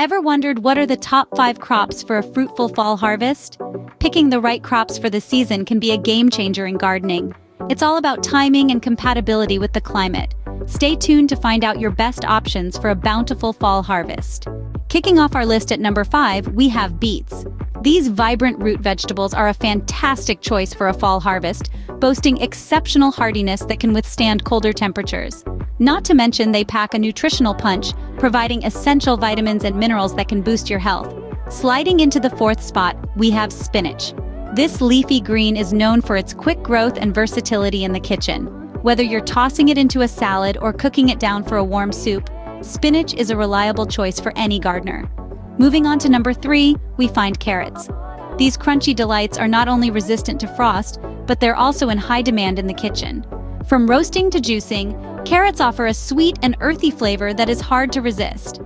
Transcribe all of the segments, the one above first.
Ever wondered what are the top 5 crops for a fruitful fall harvest? Picking the right crops for the season can be a game changer in gardening. It's all about timing and compatibility with the climate. Stay tuned to find out your best options for a bountiful fall harvest. Kicking off our list at number 5, we have beets. These vibrant root vegetables are a fantastic choice for a fall harvest, boasting exceptional hardiness that can withstand colder temperatures. Not to mention they pack a nutritional punch, providing essential vitamins and minerals that can boost your health. Sliding into the 4th spot, we have spinach. This leafy green is known for its quick growth and versatility in the kitchen. Whether you're tossing it into a salad or cooking it down for a warm soup, spinach is a reliable choice for any gardener. Moving on to number 3, we find carrots. These crunchy delights are not only resistant to frost, but they're also in high demand in the kitchen. From roasting to juicing, carrots offer a sweet and earthy flavor that is hard to resist.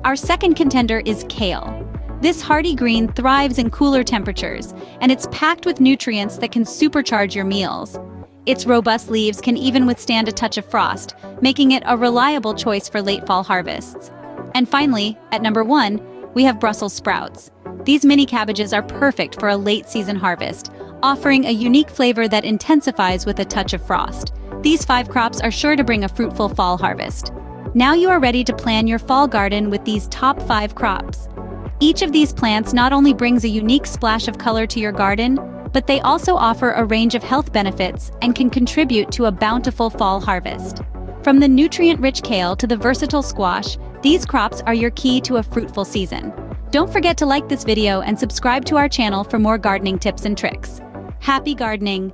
Our second contender is kale. This hardy green thrives in cooler temperatures, and it's packed with nutrients that can supercharge your meals. Its robust leaves can even withstand a touch of frost, making it a reliable choice for late fall harvests. And finally, at number 1, we have Brussels sprouts. These mini cabbages are perfect for a late season harvest, offering a unique flavor that intensifies with a touch of frost. These 5 crops are sure to bring a fruitful fall harvest. Now you are ready to plan your fall garden with these top 5 crops. Each of these plants not only brings a unique splash of color to your garden, but they also offer a range of health benefits and can contribute to a bountiful fall harvest. From the nutrient-rich kale to the versatile squash, these crops are your key to a fruitful season. Don't forget to like this video and subscribe to our channel for more gardening tips and tricks. Happy gardening!